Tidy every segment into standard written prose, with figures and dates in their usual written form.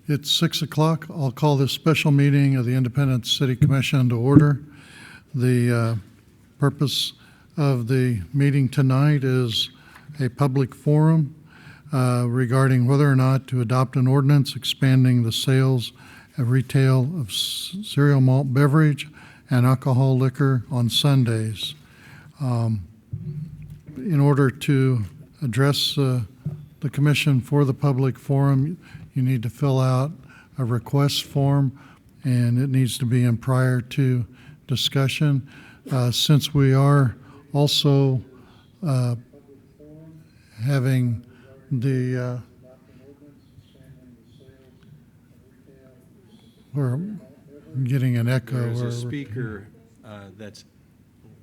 It's 6 o'clock. I'll call this special meeting of the Independent City Commission to order. The purpose of the meeting tonight is a public forum regarding whether or not to adopt an ordinance expanding the sales of retail of cereal malt beverage and alcohol liquor on Sundays. In order to address the commission for the public forum, you need to fill out a request form, and it needs to be in prior to discussion. Since we are also having the we're getting an echo. There's a speaker that's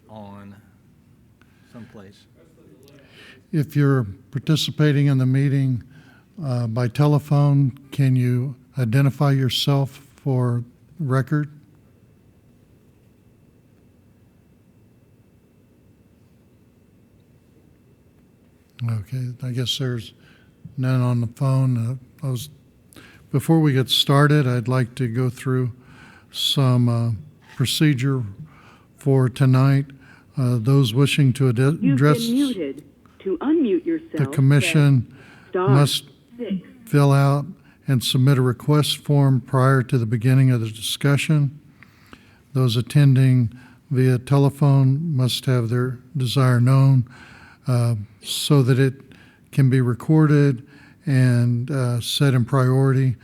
on someplace. If you're participating in the meeting by telephone, can you identify yourself for record? Okay, I guess there's none on the phone. Before we get started, I'd like to go through some procedure for tonight. Those wishing to address You've been muted. To unmute yourself, the commission must fill out and submit a request form prior to the beginning of the discussion. Those attending via telephone must have their desire known so that it can be recorded and set in priority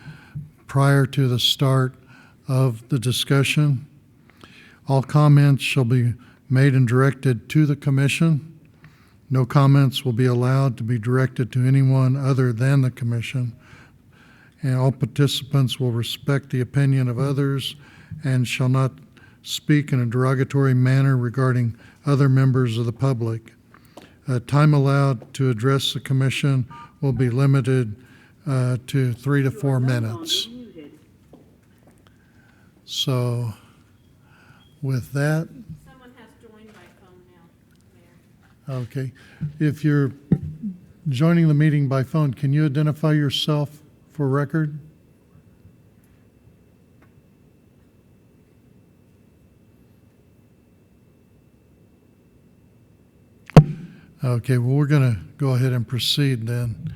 prior to the start of the discussion. All comments shall be made and directed to the commission. No comments will be allowed to be directed to anyone other than the commission, and all participants will respect the opinion of others and shall not speak in a derogatory manner regarding other members of the public. Time allowed to address the commission will be limited to 3 to 4 minutes. So with that, okay. If you're joining the meeting by phone, can you identify yourself for record? Okay, well, we're going to go ahead and proceed then.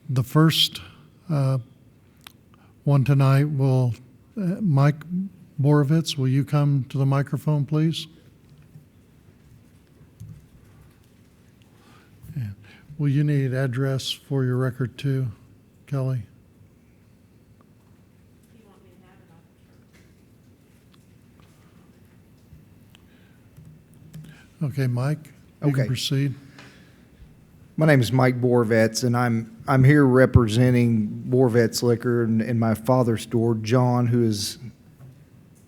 The first one tonight will, Mike Borovitz, will you come to the microphone, please? Will you need address for your record too, Kelly? Do you want me to have it? Okay, Mike, you Okay. can proceed. My name is Mike Borovitz, and I'm here representing Borovitz Liquor and my father's store, John, who is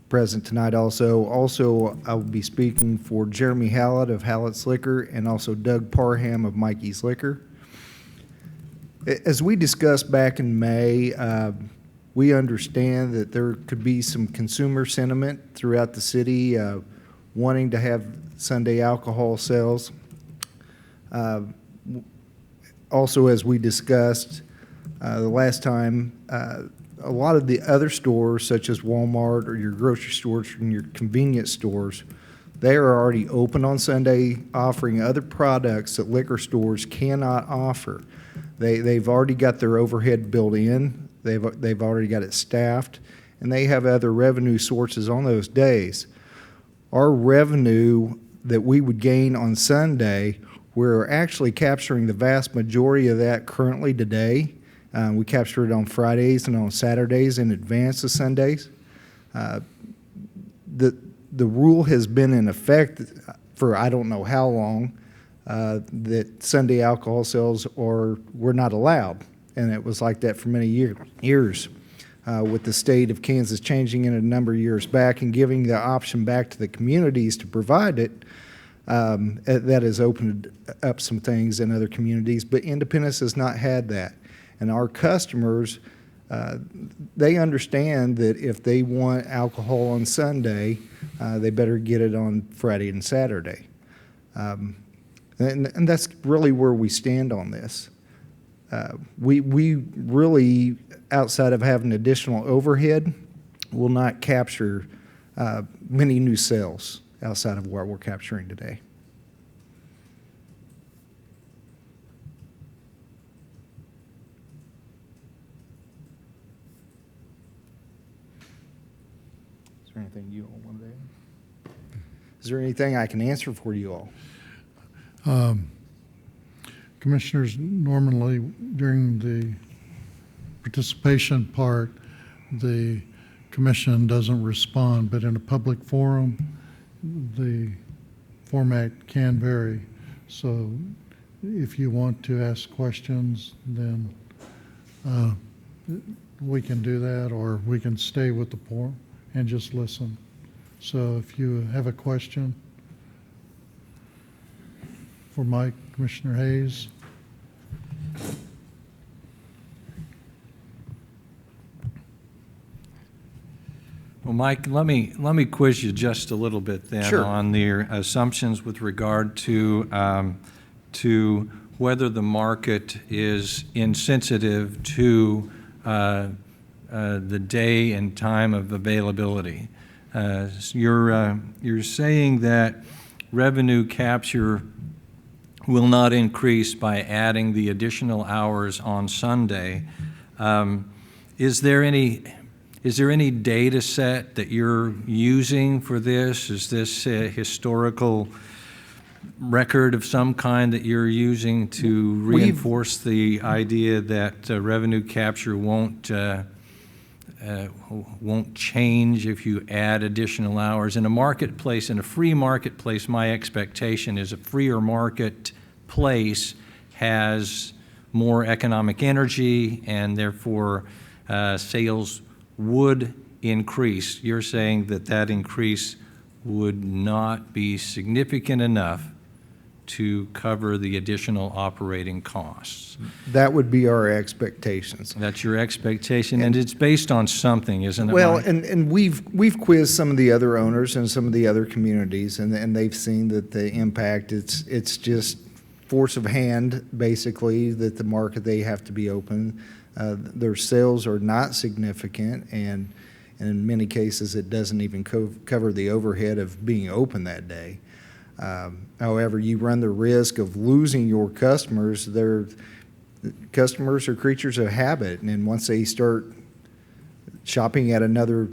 present tonight also. Also, I will be speaking for Jeremy Hallett of Hallett's Liquor and also Doug Parham of Mikey's Liquor. As we discussed back in May, we understand that there could be some consumer sentiment throughout the city wanting to have Sunday alcohol sales. Also, as we discussed the last time, a lot of the other stores, such as Walmart or your grocery stores and your convenience stores, they are already open on Sunday, offering other products that liquor stores cannot offer. They've already got their overhead built in. They've already got it staffed, and they have other revenue sources on those days. Our revenue that we would gain on Sunday, we're actually capturing the vast majority of that currently today. We capture it on Fridays and on Saturdays in advance of Sundays. The rule has been in effect for I don't know how long that Sunday alcohol sales were not allowed, and it was like that for many years. With the state of Kansas changing it a number of years back and giving the option back to the communities to provide it, that has opened up some things in other communities, but Independence has not had that. And our customers, they understand that if they want alcohol on Sunday, they better get it on Friday and Saturday. And that's really where we stand on this. we really, outside of having additional overhead, will not capture many new sales outside of what we're capturing today. Is there anything you all want to add? Is there anything I can answer for you all? Commissioners, normally during the participation part, the commission doesn't respond, but in a public forum, the format can vary. So if you want to ask questions, then we can do that, or we can stay with the forum and just listen. So if you have a question for Mike, Commissioner Hayes. Well, Mike, let me quiz you just a little bit then Sure. on your assumptions with regard to whether the market is insensitive to the day and time of availability. You're saying that revenue capture will not increase by adding the additional hours on Sunday. Is there any data set that you're using for this? Is this a historical record of some kind that you're using to reinforce the idea that revenue capture won't change if you add additional hours? In a marketplace, in a free marketplace, my expectation is a freer marketplace has more economic energy, and therefore sales would increase. You're saying that that increase would not be significant enough to cover the additional operating costs. That would be our expectations. That's your expectation, and it's based on something, isn't it, Well, Mike? and we've quizzed some of the other owners and some of the other communities, and they've seen that the impact, it's just force of hand, basically, that the market, they have to be open. Their sales are not significant, and in many cases, it doesn't even cover the overhead of being open that day. However, you run the risk of losing your customers. Customers are creatures of habit, and once they start shopping at another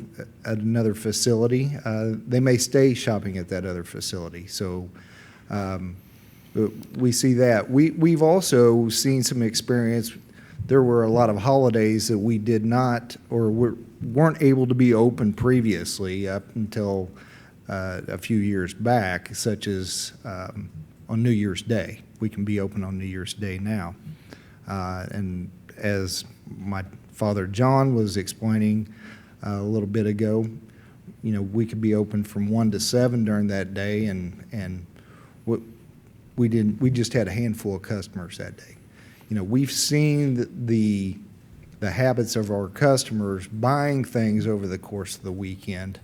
facility, they may stay shopping at that other facility. So we see that. We've also seen some experience. There were a lot of holidays that we did not or weren't able to be open previously up until a few years back, such as on New Year's Day. We can be open on New Year's Day now. And as my father John was explaining a little bit ago, you know, we could be open from 1 to 7 during that day, and we just had a handful of customers that day. You know, we've seen the habits of our customers buying things over the course of the weekend,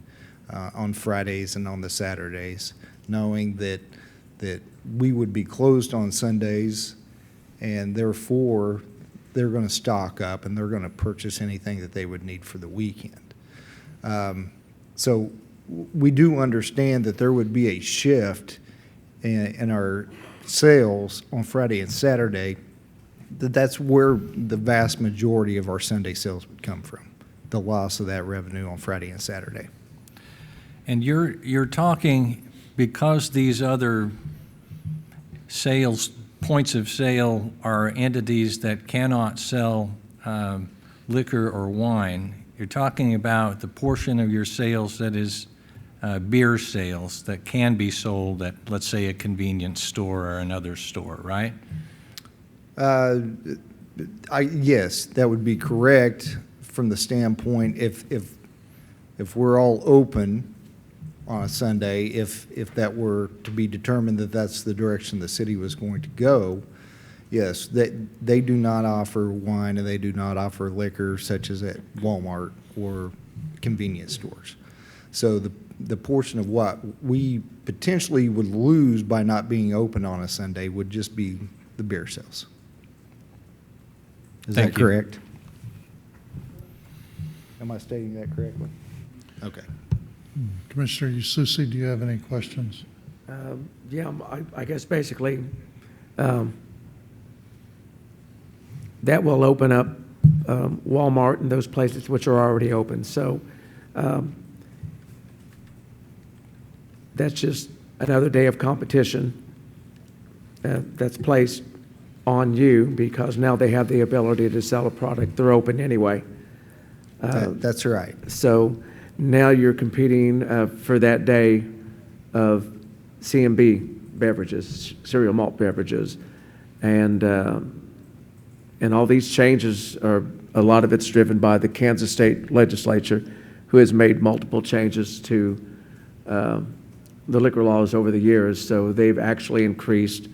on Fridays and on the Saturdays, knowing that we would be closed on Sundays, and therefore they're going to stock up and they're going to purchase anything that they would need for the weekend. So we do understand that there would be a shift in our sales on Friday and Saturday. That's where the vast majority of our Sunday sales would come from, the loss of that revenue on Friday and Saturday. And you're talking, because these other sales, points of sale are entities that cannot sell liquor or wine, you're talking about the portion of your sales that is beer sales that can be sold at, let's say, a convenience store or another store, right? Yes, that would be correct from the standpoint if we're all open on a Sunday, if that were to be determined that that's the direction the city was going to go, yes, they do not offer wine and they do not offer liquor such as at Walmart or convenience stores. So the portion of what we potentially would lose by not being open on a Sunday would just be the beer sales. Is Thank that you. correct? Am I stating that correctly? Okay. Commissioner Ususi, do you have any questions? Yeah, I guess basically, that will open up Walmart and those places which are already open. So that's just another day of competition that's placed on you because now they have the ability to sell a product. They're open anyway. That's right. So now you're competing for that day of C&B beverages, cereal malt beverages, and all these changes are, a lot of it's driven by the Kansas State Legislature, who has made multiple changes to the liquor laws over the years. So they've actually increased,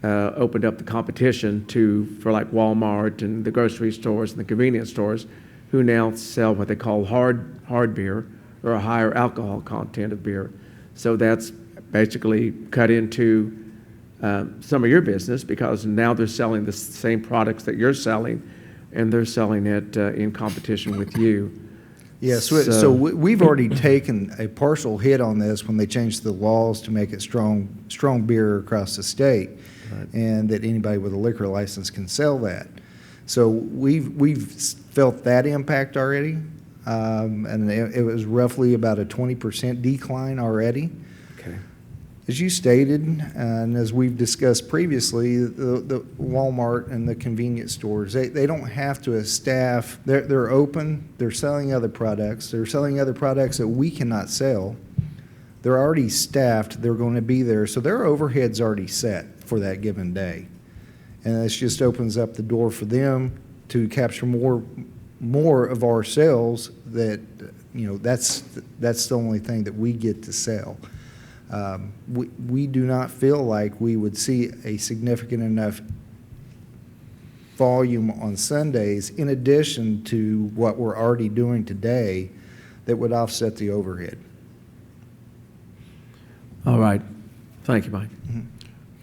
opened up the competition for like Walmart and the grocery stores and the convenience stores, who now sell what they call hard beer or a higher alcohol content of beer. So that's basically cut into some of your business because now they're selling the same products that you're selling, and they're selling it in competition with you. Yes, so we've already taken a partial hit on this when they changed the laws to make it strong beer across the state, and that anybody with a liquor license can sell that. So we've felt that impact already, and it was roughly about a 20% decline already. Okay. As you stated, and as we've discussed previously, the Walmart and the convenience stores, they don't have to staff. They're open. They're selling other products. They're selling other products that we cannot sell. They're already staffed. They're going to be there. So their overhead's already set for that given day. And this just opens up the door for them to capture more of our sales that, that's the only thing that we get to sell. We do not feel like we would see a significant enough volume on Sundays in addition to what we're already doing today that would offset the overhead. All right. Thank you, Mike.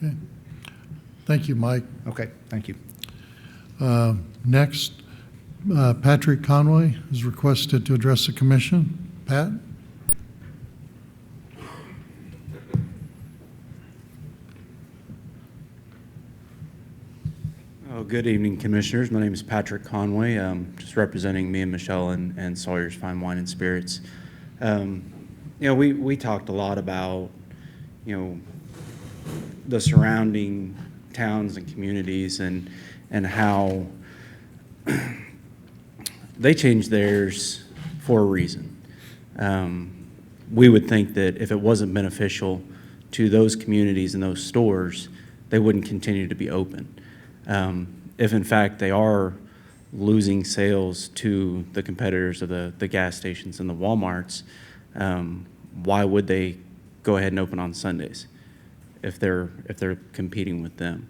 Okay. Thank you, Mike. Okay, thank you. Next, Patrick Conway is requested to address the commission. Pat? Oh, good evening, Commissioners. My name is Patrick Conway. Just representing me and Michelle and Sawyer's Fine Wine and Spirits. We talked a lot about, the surrounding towns and communities and how they changed theirs for a reason. We would think that if it wasn't beneficial to those communities and those stores, they wouldn't continue to be open. If in fact they are losing sales to the competitors of the gas stations and the Walmarts, why would they go ahead and open on Sundays if they're competing with them?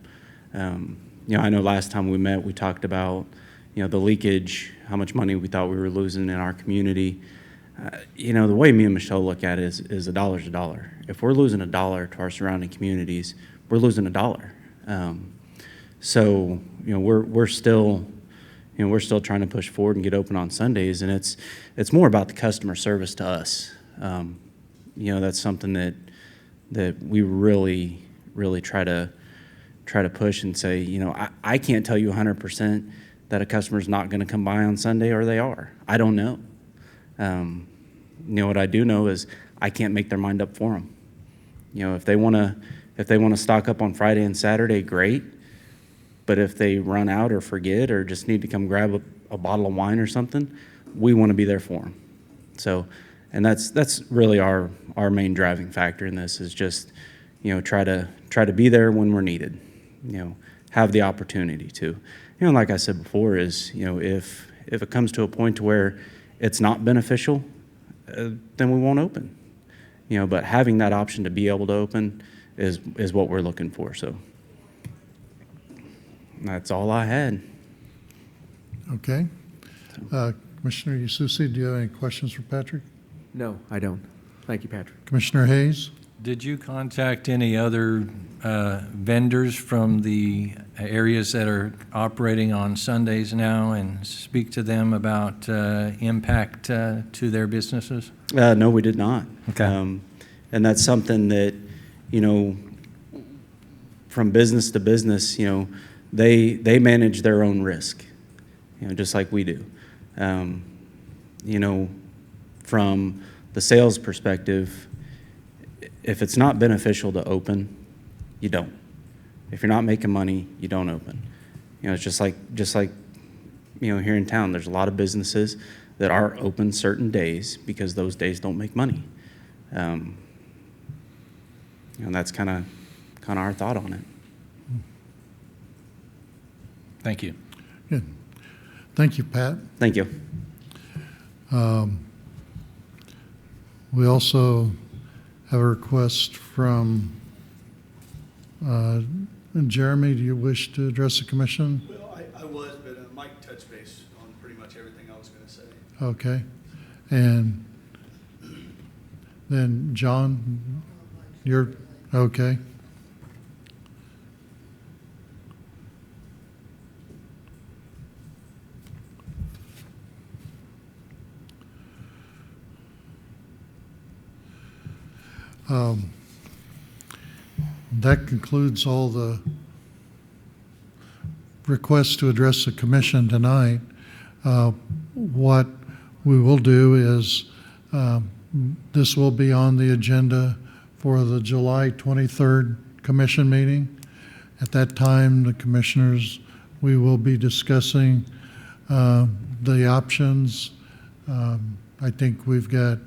I know last time we met, we talked about the leakage, how much money we thought we were losing in our community. The way me and Michelle look at it is a dollar's a dollar. If we're losing $1 to our surrounding communities, we're losing $1. So we're still trying to push forward and get open on Sundays, and it's more about the customer service to us. That's something that we really try to push and say, I can't tell you 100% that a customer's not going to come by on Sunday, or they are. I don't know. What I do know is I can't make their mind up for them. If they want to stock up on Friday and Saturday, great. But if they run out or forget or just need to come grab a bottle of wine or something, we want to be there for them. So, and that's really our main driving factor in this is just, try to be there when we're needed. Have the opportunity to. Like I said before, is if it comes to a point to where it's not beneficial, then we won't open. But having that option to be able to open is what we're looking for. So. That's all I had. Okay. Commissioner Ususi, do you have any questions for Patrick? No, I don't. Thank you, Patrick. Commissioner Hayes? Did you contact any other vendors from the areas that are operating on Sundays now and speak to them about impact to their businesses? No, we did not. Okay. And that's something that, you know, from business to business, you know, they manage their own risk, you know, just like we do. You know, from the sales perspective, if it's not beneficial to open, you don't. If you're not making money, you don't open. You know, it's just like, you know, here in town, there's a lot of businesses that are open certain days because those days don't make money. You know, that's kind of our thought on it. Thank you. Good. Thank you, Pat. Thank you. We also have a request from Jeremy. Do you wish to address the commission? Well, I was, but Mike touched base on pretty much everything I was going to say. Okay. And then John, you're okay. That concludes all the requests to address the commission tonight. What we will do is this will be on the agenda for the July 23rd commission meeting. At that time, the commissioners, we will be discussing the options. I think we've got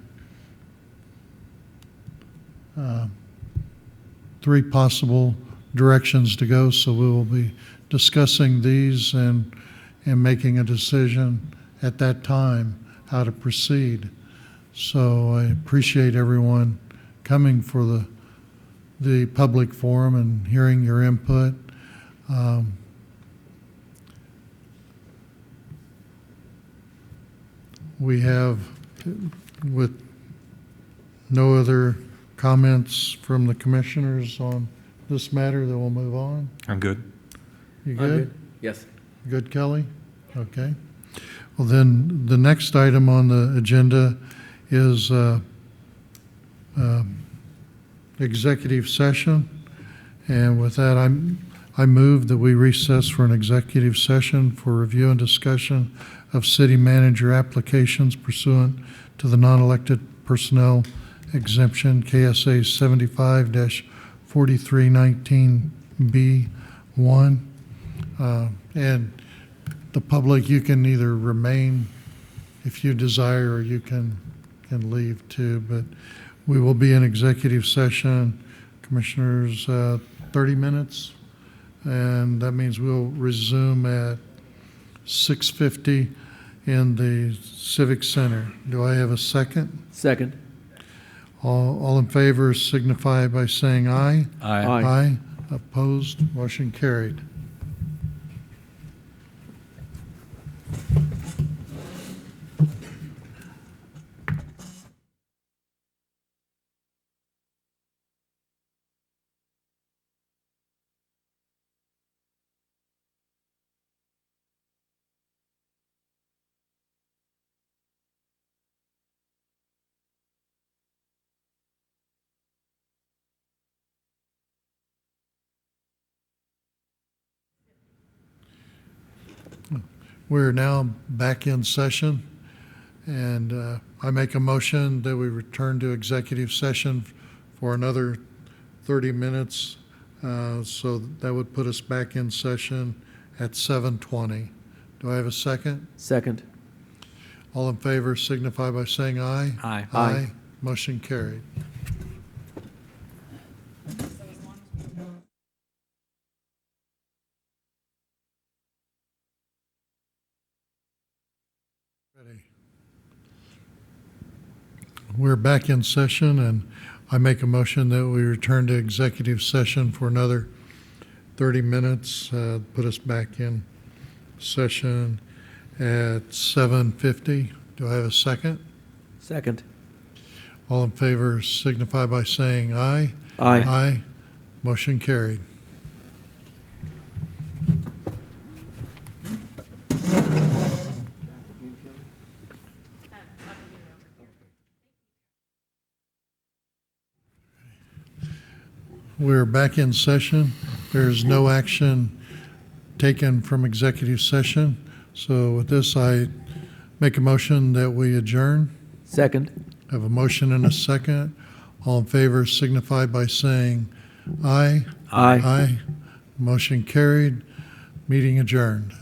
3 possible directions to go, so we will be discussing these and making a decision at that time how to proceed. So I appreciate everyone coming for the public forum and hearing your input. We have, with no other comments from the commissioners on this matter, that we'll move on. I'm good. You good? Yes. Good, Kelly? Okay. Well, then, the next item on the agenda is executive session. And with that, I move that we recess for an executive session for review and discussion of city manager applications pursuant to the non-elected personnel exemption, KSA 75-4319B1. And the public, you can either remain if you desire, or you can leave too. But we will be in executive session, commissioners, 30 minutes. And that means we'll resume at 6:50 in the Civic Center. Do I have a second? Second. All in favor signify by saying aye. Aye. Aye. Opposed? Motion carried. We're now back in session, and I make a motion that we return to executive session for another 30 minutes. So that would put us back in session at 7:20. Do I have a second? Second. All in favor signify by saying aye. Aye. Aye. Motion carried. Ready. We're back in session, and I make a motion that we return to executive session for another 30 minutes, put us back in session at 7:50. Do I have a second? Second. All in favor signify by saying aye. Aye. Aye. Motion carried. We're back in session. There's no action taken from executive session. So with this, I make a motion that we adjourn. Second. I have a motion and a second. All in favor signify by saying aye. Aye. Aye. Motion carried. Meeting adjourned.